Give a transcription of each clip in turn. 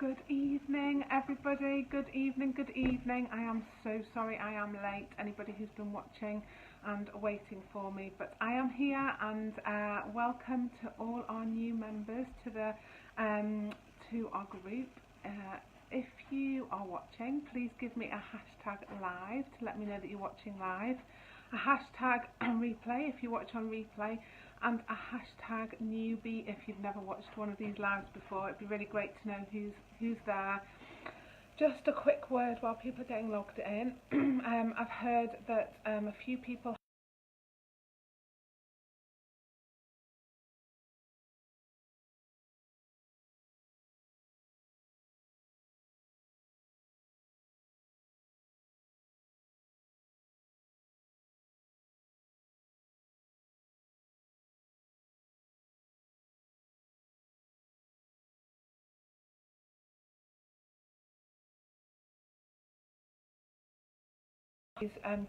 Good evening, everybody. Good evening, good evening. I am so sorry I am late, anybody who's been watching and waiting for me, but I am here, and welcome to all our new members to the to our group. If you are watching, please give me a hashtag live to let me know that you're watching live, a hashtag replay if you watch on replay, and a hashtag newbie if you've never watched one of these lives before. It'd be really great to know who's there. Just a quick word while people are getting logged in. I've heard that a few people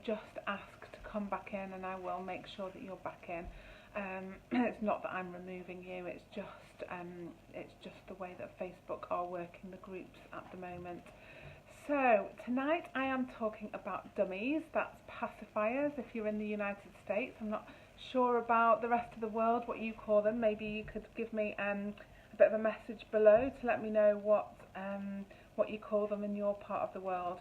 just ask to come back in, and I will make sure that you're back in. It's not that I'm removing you, it's just the way that Facebook are working the groups at the moment. So tonight I am talking about dummies, that's pacifiers if you're in the United States. I'm not sure about the rest of the world what you call them. Maybe you could give me a bit of a message below to let me know what you call them in your part of the world.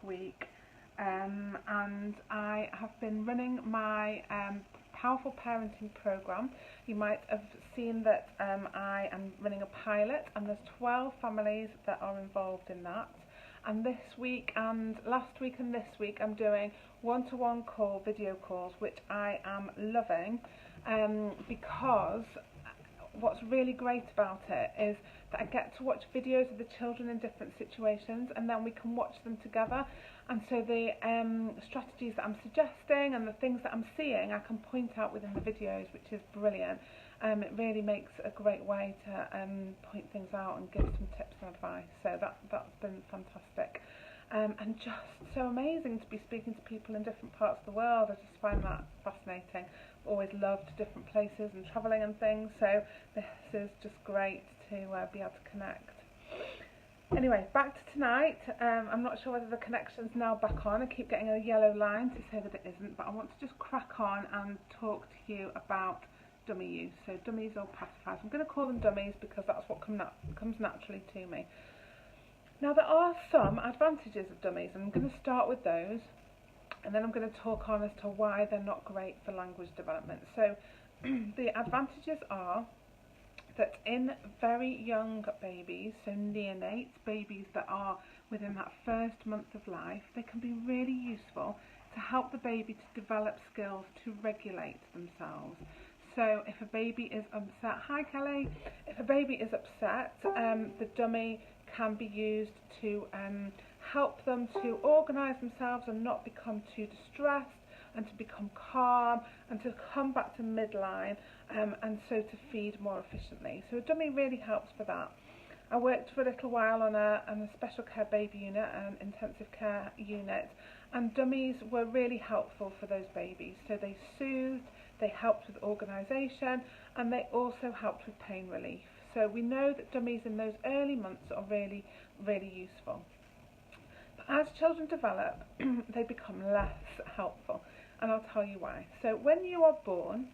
Week and I have been running my powerful parenting program. You might have seen that I am running a pilot, and there's 12 families that are involved in that, and this week and last week and this week I'm doing one-to-one video calls, which I am loving, because what's really great about it is that I get to watch videos of the children in different situations, and then we can watch them together, and so the strategies that I'm suggesting and the things that I'm seeing I can point out within the videos, which is brilliant. It really makes a great way to point things out and give some tips and advice, so that's been fantastic. And just so amazing to be speaking to people in different parts of the world. I just find that fascinating. I've always loved different places and travelling and things, so this is just great to be able to connect. Anyway, back to tonight. I'm not sure whether the connection's now back on. I keep getting a yellow line to say that it isn't, but I want to just crack on and talk to you about dummy use. So dummies or pacifiers. I'm going to call them dummies because that's what comes naturally to me. Now, there are some advantages of dummies, and I'm going to start with those, and then I'm going to talk on as to why they're not great for language development. So the advantages are that in very young babies, so neonates, babies that are within that first month of life, they can be really useful to help the baby to develop skills to regulate themselves. So if a baby is upset, hi Kelly, if a baby is upset, the dummy can be used to help them to organise themselves and not become too distressed, and to become calm and to come back to midline, and so to feed more efficiently. So a dummy really helps for that. I worked for a little while on a special care baby unit, an intensive care unit, and dummies were really helpful for those babies. So they soothed, they helped with organisation, and they also helped with pain relief. So we know that dummies in those early months are really, really useful. But as children develop, they become less helpful, and I'll tell you why. So when you are born,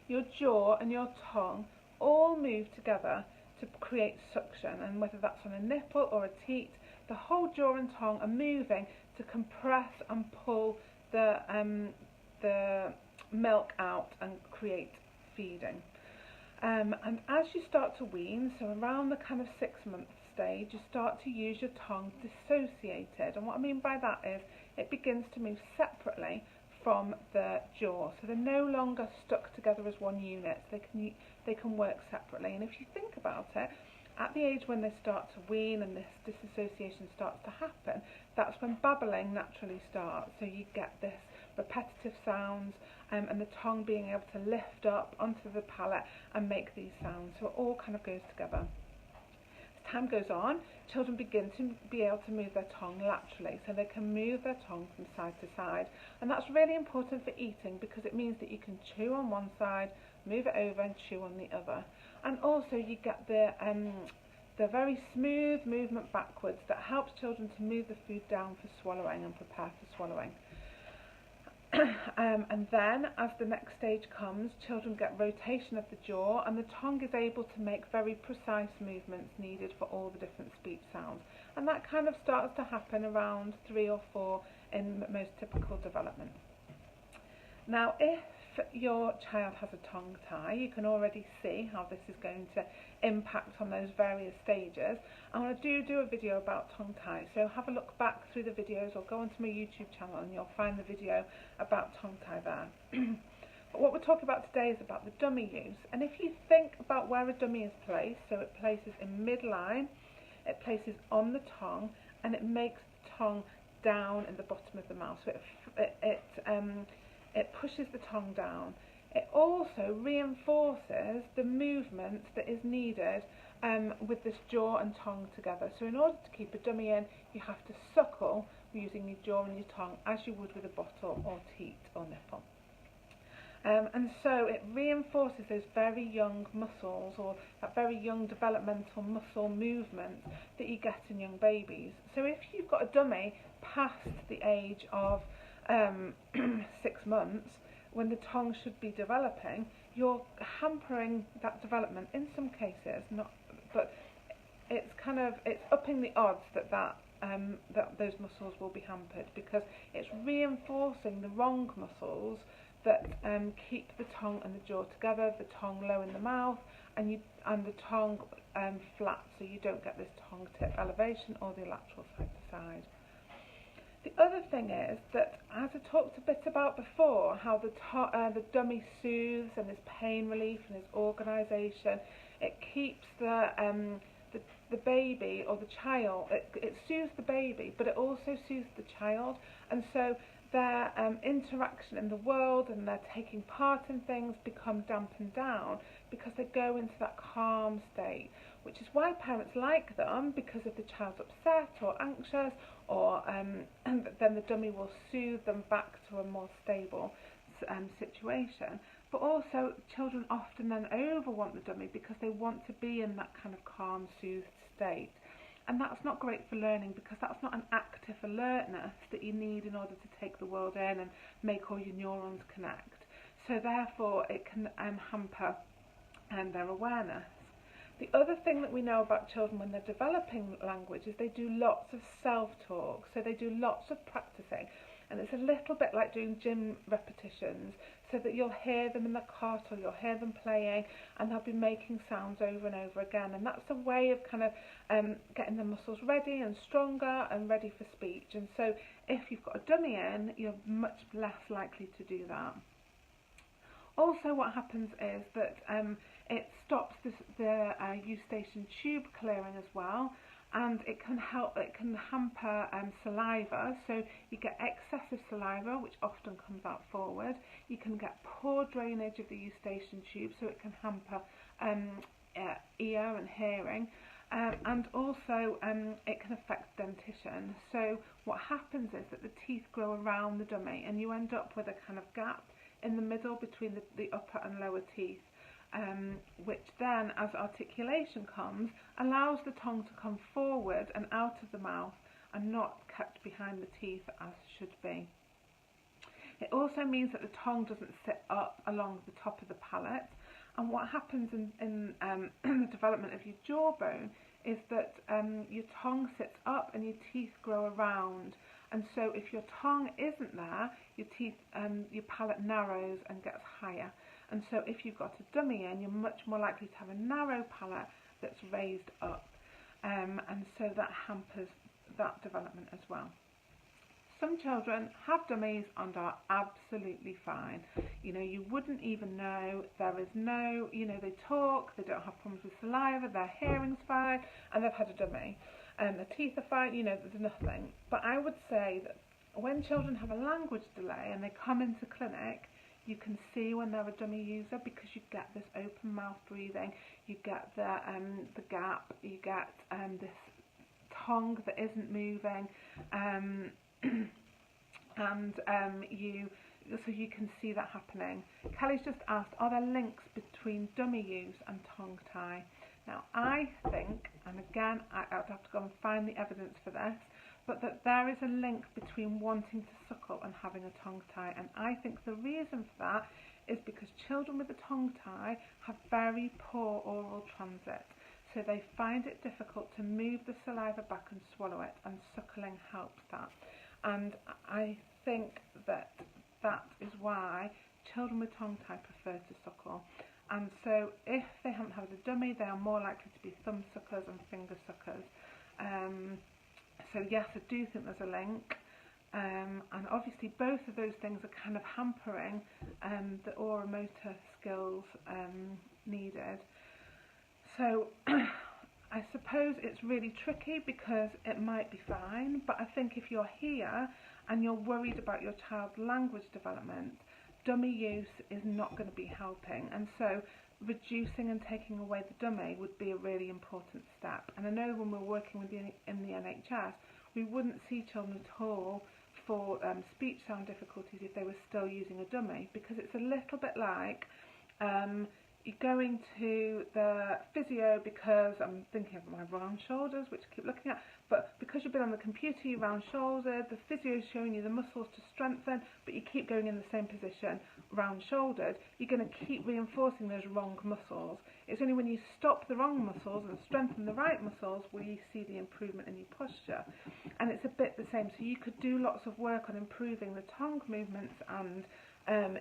your jaw and your tongue all move together to create suction, and whether that's on a nipple or a teat, the whole jaw and tongue are moving to compress and pull the milk out and create feeding. And as you start to wean, so around the kind of 6-month stage, you start to use your tongue dissociated, and what I mean by that is it begins to move separately from the jaw, so they're no longer stuck together as one unit. They can work separately. And if you think about it, at the age when they start to wean and this disassociation starts to happen, that's when babbling naturally starts. So you get this repetitive sounds and the tongue being able to lift up onto the palate and make these sounds. So it all kind of goes together. As time goes on, children begin to be able to move their tongue laterally, so they can move their tongue from side to side. And that's really important for eating because it means that you can chew on one side, move it over and chew on the other. And also you get the very smooth movement backwards that helps children to move the food down for swallowing and prepare for swallowing. And then as the next stage comes, children get rotation of the jaw and the tongue is able to make very precise movements needed for all the different speech sounds. And that kind of starts to happen around 3 or 4 in most typical development. Now, if your child has a tongue tie, you can already see how this is going to impact on those various stages. And I do a video about tongue tie, so have a look back through the videos or go onto my YouTube channel and you'll find the video about tongue tie there. But what we're talking about today is about the dummy use. And if you think about where a dummy is placed, so it places in midline, it places on the tongue, and it makes the tongue down in the bottom of the mouth. So it pushes the tongue down. It also reinforces the movement that is needed with this jaw and tongue together. So in order to keep a dummy in, you have to suckle using your jaw and your tongue as you would with a bottle or teat or nipple. And so it reinforces those very young muscles, or that very young developmental muscle movement that you get in young babies. So if you've got a dummy past the age of 6 months, when the tongue should be developing, you're hampering that development in some cases, but it's upping the odds that those muscles will be hampered, because it's reinforcing the wrong muscles that keep the tongue and the jaw together, the tongue low in the mouth, and the tongue flat, so you don't get this tongue tip elevation or the lateral side to side. The other thing is that, as I talked a bit about before, how the dummy soothes and is pain relief and is organisation. It keeps the baby or the child. It soothes the baby, but it also soothes the child, and so their interaction in the world and their taking part in things become dampened down because they go into that calm state, which is why parents like them, because if the child's upset or anxious, or then the dummy will soothe them back to a more stable situation. But also children often then overwant the dummy because they want to be in that kind of calm, soothed state. And that's not great for learning, because that's not an active alertness that you need in order to take the world in and make all your neurons connect. So therefore it can hamper their awareness. The other thing that we know about children when they're developing language is they do lots of self-talk, so they do lots of practicing, and it's a little bit like doing gym repetitions, so that you'll hear them in the cot or you'll hear them playing and they'll be making sounds over and over again, and that's a way of kind of getting the muscles ready and stronger and ready for speech. And so if you've got a dummy in, you're much less likely to do that. Also what happens is that it stops the eustachian tube clearing as well, and it can hamper saliva, so you get excessive saliva which often comes out forward. You can get poor drainage of the eustachian tube, so it can hamper ear and hearing, and also it can affect dentition. So what happens is that the teeth grow around the dummy and you end up with a kind of gap in the middle between the upper and lower teeth, which then, as articulation comes, allows the tongue to come forward and out of the mouth and not kept behind the teeth as should be. It also means that the tongue doesn't sit up along the top of the palate, and what happens in the development of your jawbone is that your tongue sits up and your teeth grow around. And so if your tongue isn't there, your palate narrows and gets higher. And so if you've got a dummy in, you're much more likely to have a narrow palate that's raised up. And so that hampers that development as well. Some children have dummies and are absolutely fine. You know, you wouldn't even know. There is no, you know, they talk, they don't have problems with saliva, their hearing's fine, and they've had a dummy. And their teeth are fine, you know, there's nothing. But I would say that when children have a language delay and they come into clinic, you can see when they're a dummy user, because you get this open mouth breathing, you get the gap, you get this tongue that isn't moving, so you can see that happening. Kelly's just asked, are there links between dummy use and tongue tie? Now I think, and again I would have to go and find the evidence for this, but that there is a link between wanting to suckle and having a tongue tie, and I think the reason for that is because children with a tongue tie have very poor oral transit, so they find it difficult to move the saliva back and swallow it, and suckling helps that. And I think that is why children with tongue tie prefer to suckle. And so if they haven't had a dummy, they are more likely to be thumb suckers and finger suckers. So yes, I do think there's a link, and obviously both of those things are kind of hampering the oral motor skills needed. So I suppose it's really tricky because it might be fine, but I think if you're here and you're worried about your child's language development, dummy use is not going to be helping, and so reducing and taking away the dummy would be a really important step. And I know when we're working with in the NHS, we wouldn't see children at all for speech sound difficulties if they were still using a dummy, because it's a little bit like you're going to the physio because I'm thinking of my round shoulders, which I keep looking at, but because you've been on the computer, you're round shouldered, the physio is showing you the muscles to strengthen, but you keep going in the same position, round shouldered, you're going to keep reinforcing those wrong muscles. It's only when you stop the wrong muscles and strengthen the right muscles will you see the improvement in your posture. And it's a bit the same, so you could do lots of work on improving the tongue movements and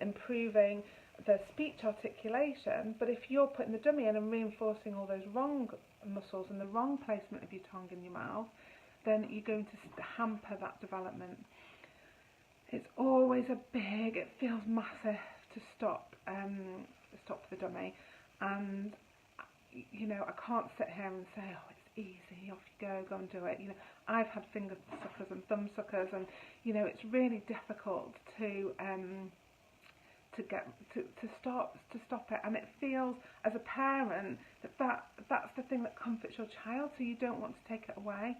improving the speech articulation, but if you're putting the dummy in and reinforcing all those wrong muscles and the wrong placement of your tongue in your mouth, then you're going to hamper that development. It's always it feels massive to stop the dummy, and you know, I can't sit here and say, oh, it's easy, off you go and do it. You know, I've had finger suckers and thumb suckers, and you know, it's really difficult to stop it, and it feels as a parent that's the thing that comforts your child, so you don't want to take it away.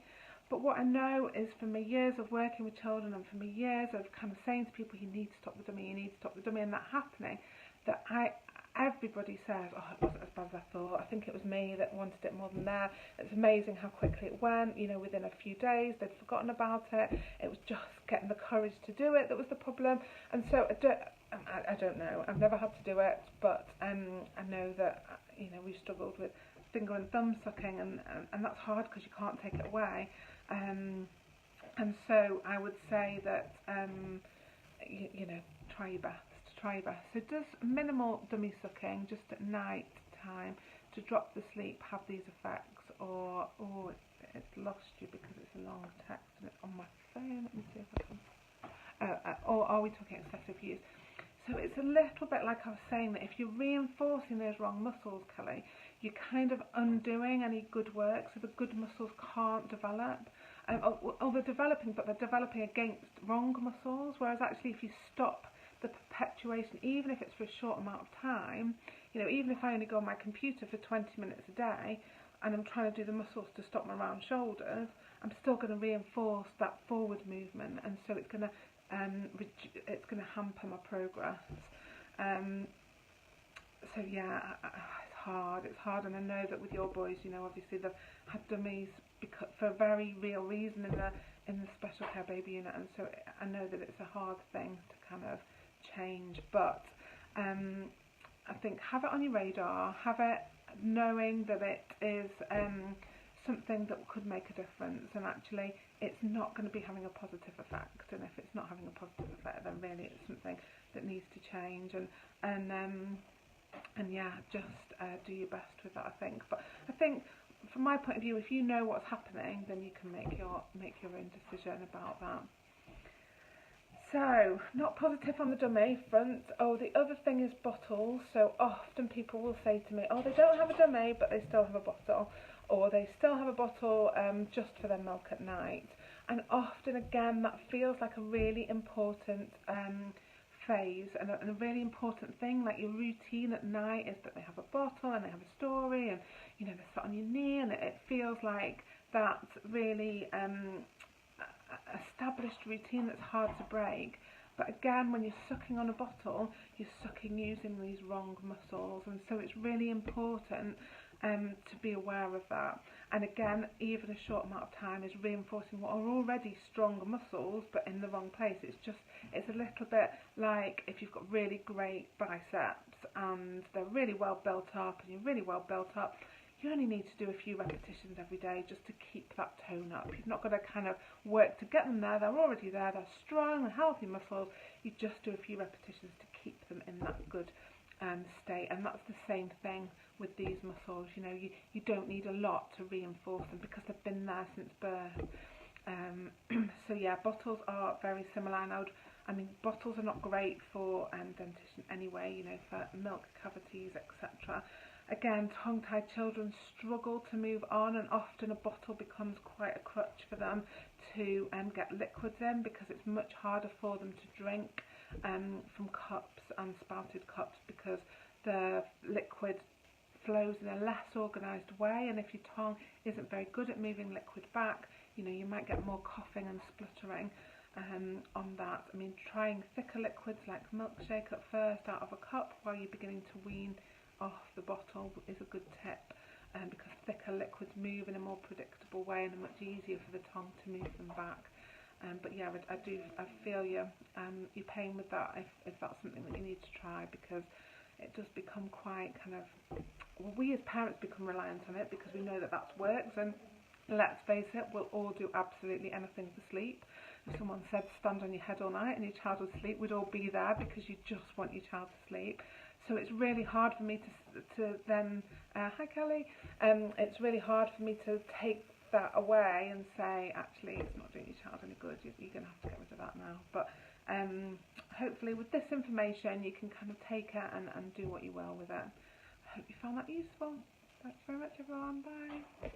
But what I know is, from my years of working with children and from my years of kind of saying to people, you need to stop the dummy, you need to stop the dummy, and that happening, that everybody says, oh, it wasn't as bad as I thought, I think it was me that wanted it more than that. It's amazing how quickly it went, you know, within a few days they'd forgotten about it. It was just getting the courage to do it that was the problem. And so I don't know, I've never had to do it, but I know that, you know, we've struggled with finger and thumb sucking, and that's hard because you can't take it away. And so I would say that, you know, try your best. So does minimal dummy sucking just at night time to drop the sleep have these effects, or it's lost you because it's a long text and it's on my phone? Let me see if I can. Or are we talking excessive use? So it's a little bit like I was saying, that if you're reinforcing those wrong muscles, Kelly, you're kind of undoing any good work, so the good muscles can't develop. Or they're developing, but they're developing against wrong muscles, whereas actually if you stop the perpetuation, even if it's for a short amount of time, you know, even if I only go on my computer for 20 minutes a day and I'm trying to do the muscles to stop my round shoulders, I'm still going to reinforce that forward movement, and so it's going to hamper my progress. So yeah, it's hard, and I know that with your boys, you know, obviously they've had dummies for a very real reason in the special care baby unit, and so I know that it's a hard thing to kind of change, but I think have it on your radar, have it knowing that it is something that could make a difference, and actually it's not going to be having a positive effect, and if it's not having a positive effect, then really it's something that needs to change, and yeah, just do your best with that, I think. But I think from my point of view, if you know what's happening, then you can make your own decision about that. So, not positive on the dummy front. Oh, the other thing is bottles. So often people will say to me, oh, they don't have a dummy, but they still have a bottle. Or they still have a bottle just for their milk at night. And often, again, that feels like a really important phase and a really important thing. Like your routine at night is that they have a bottle and they have a story and, you know, they're sat on your knee, and it feels like that really established routine that's hard to break. But again, when you're sucking on a bottle, you're sucking using these wrong muscles, and so it's really important to be aware of that. And again, even a short amount of time is reinforcing what are already strong muscles, but in the wrong place. It's a little bit like if you've got really great biceps and they're really well built up, and you're really well built up, you only need to do a few repetitions every day just to keep that tone up. You've not got to kind of work to get them there. They're already there. They're strong and healthy muscles. You just do a few repetitions to keep them in that good state. And that's the same thing with these muscles. You know, you don't need a lot to reinforce them because they've been there since birth. So yeah, bottles are very similar. And I mean, bottles are not great for dentition anyway, you know, for milk cavities, etc. Again, tongue-tied children struggle to move on, and often a bottle becomes quite a crutch for them to get liquids in, because it's much harder for them to drink from cups and spouted cups, because the liquid flows in a less organised way, and if your tongue isn't very good at moving liquid back, you know, you might get more coughing and spluttering on that. I mean, trying thicker liquids like milkshake at first out of a cup while you're beginning to wean off the bottle is a good tip, because thicker liquids move in a more predictable way and are much easier for the tongue to move them back. But yeah, I feel your pain with that if that's something that you need to try, because it does become quite kind of, well, we as parents become reliant on it because we know that works, and let's face it, we'll all do absolutely anything for sleep. If someone said stand on your head all night and your child would sleep, we'd all be there because you just want your child to sleep. So it's really hard for me to then, hi Kelly, it's really hard for me to take that away and say, actually, it's not doing your child any good, you're going to have to get rid of that now. But hopefully with this information you can kind of take it and do what you will with it. I hope you found that useful. Thanks very much everyone, bye.